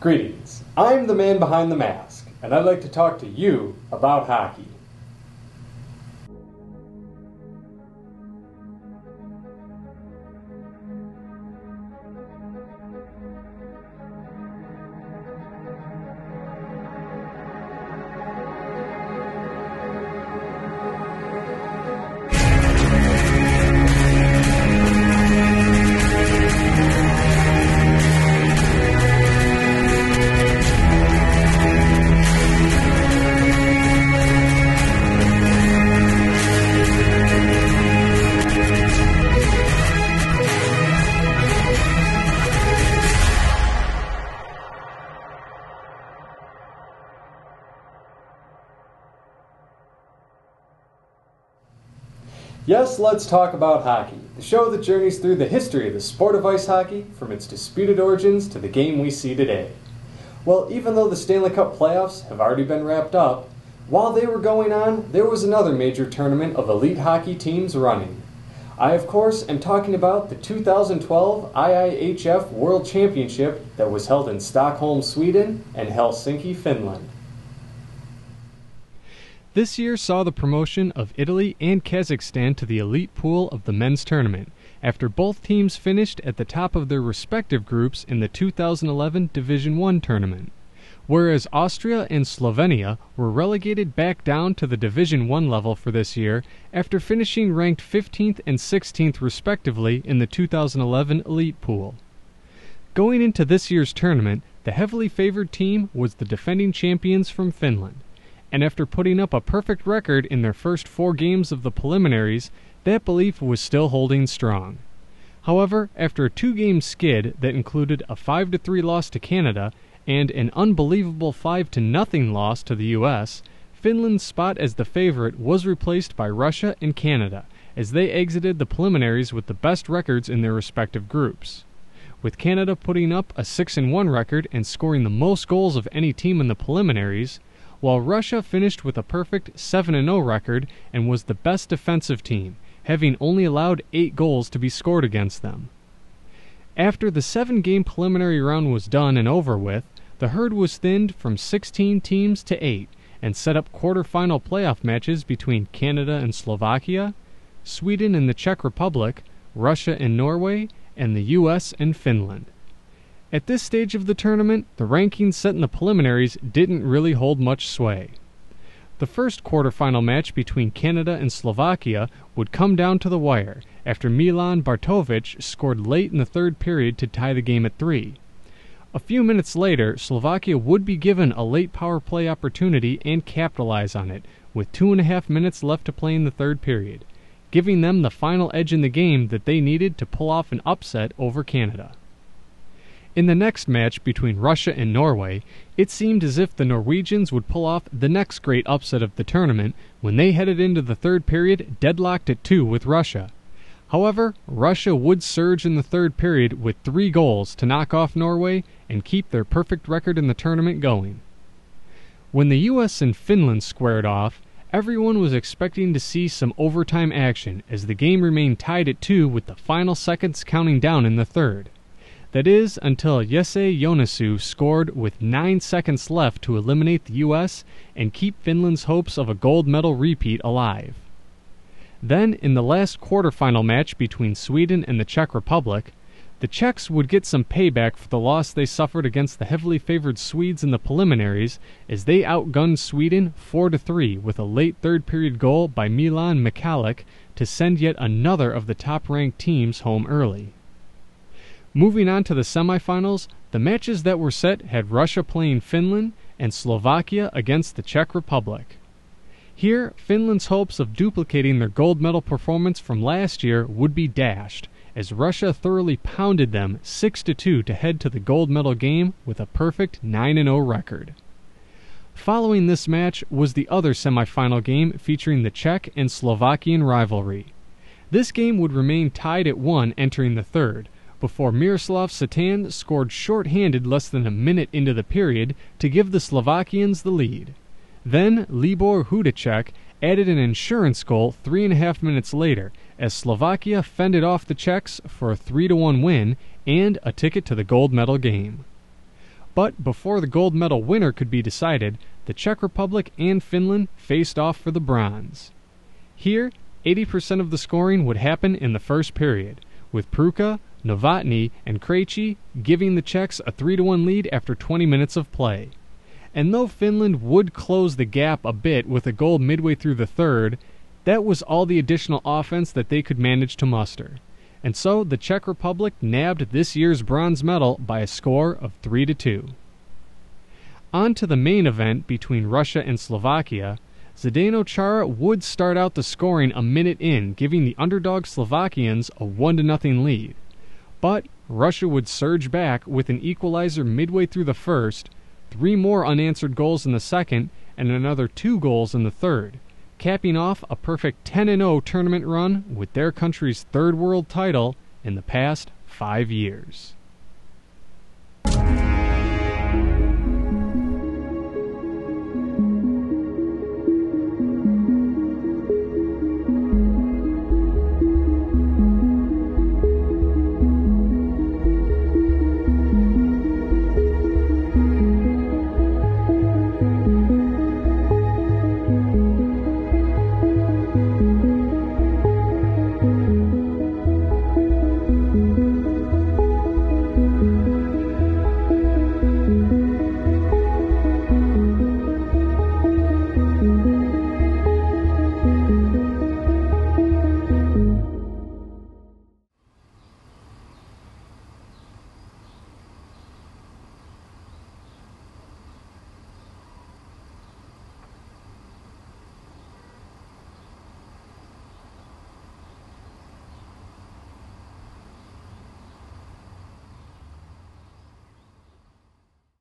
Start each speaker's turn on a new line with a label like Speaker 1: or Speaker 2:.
Speaker 1: Greetings, I'm the man behind the mask, and I'd like to talk to you about hockey. Yes, let's talk about hockey, the show that journeys through the history of the sport of ice hockey, from its disputed origins to the game we see today. Well, even though the Stanley Cup playoffs have already been wrapped up, while they were going on, there was another major tournament of elite hockey teams running. I, of course, am talking about the 2012 IIHF World Championship that was held in Stockholm, Sweden, and Helsinki, Finland.
Speaker 2: This year saw the promotion of Italy and Kazakhstan to the elite pool of the men's tournament, after both teams finished at the top of their respective groups in the 2011 Division I tournament, whereas Austria and Slovenia were relegated back down to the Division I level for this year after finishing ranked 15th and 16th respectively in the 2011 elite pool. Going into this year's tournament, the heavily favored team was the defending champions from Finland, and after putting up a perfect record in their first 4 games of the preliminaries, that belief was still holding strong. However, after a 2-game skid that included a 5-3 loss to Canada and an unbelievable 5-0 loss to the U.S., Finland's spot as the favorite was replaced by Russia and Canada, as they exited the preliminaries with the best records in their respective groups, with Canada putting up a 6-1 record and scoring the most goals of any team in the preliminaries, while Russia finished with a perfect 7-0 record and was the best defensive team, having only allowed 8 goals to be scored against them. After the 7-game preliminary round was done and over with, the herd was thinned from 16 teams to 8 and set up quarterfinal playoff matches between Canada and Slovakia, Sweden and the Czech Republic, Russia and Norway, and the U.S. and Finland. At this stage of the tournament, the rankings set in the preliminaries didn't really hold much sway. The first quarterfinal match between Canada and Slovakia would come down to the wire after Milan Bartovic scored late in the third period to tie the game at 3. A few minutes later, Slovakia would be given a late power play opportunity and capitalize on it, with 2.5 minutes left to play in the third period, giving them the final edge in the game that they needed to pull off an upset over Canada. In the next match between Russia and Norway, it seemed as if the Norwegians would pull off the next great upset of the tournament when they headed into the third period deadlocked at 2 with Russia. However, Russia would surge in the third period with 3 goals to knock off Norway and keep their perfect record in the tournament going. When the U.S. and Finland squared off, everyone was expecting to see some overtime action as the game remained tied at 2 with the final seconds counting down in the third. That is, until Jesse Joensuu scored with 9 seconds left to eliminate the U.S. and keep Finland's hopes of a gold medal repeat alive. Then, in the last quarterfinal match between Sweden and the Czech Republic, the Czechs would get some payback for the loss they suffered against the heavily favored Swedes in the preliminaries, as they outgunned Sweden 4-3 with a late third-period goal by Milan Michalek to send yet another of the top-ranked teams home early. Moving on to the semifinals, the matches that were set had Russia playing Finland and Slovakia against the Czech Republic. Here, Finland's hopes of duplicating their gold medal performance from last year would be dashed, as Russia thoroughly pounded them 6-2 to head to the gold medal game with a perfect 9-0 record. Following this match was the other semifinal game featuring the Czech and Slovakian rivalry. This game would remain tied at 1 entering the third, before Miroslav Satan scored short-handed less than a minute into the period to give the Slovakians the lead. Then Libor Hudacek added an insurance goal 3.5 minutes later, as Slovakia fended off the Czechs for a 3-1 win and a ticket to the gold medal game. But before the gold medal winner could be decided, the Czech Republic and Finland faced off for the bronze. Here, 80% of the scoring would happen in the first period, with Pruka, Novotny, and Krejci giving the Czechs a 3-1 lead after 20 minutes of play. And though Finland would close the gap a bit with a goal midway through the third, that was all the additional offense that they could manage to muster. And so the Czech Republic nabbed this year's bronze medal by a score of 3-2. On to the main event between Russia and Slovakia. Zdeno Chara would start out the scoring a minute in, giving the underdog Slovakians a 1-0 lead. But Russia would surge back with an equalizer midway through the first, 3 more unanswered goals in the second, and another 2 goals in the third, capping off a perfect 10-0 tournament run with their country's third world title in the past 5 years.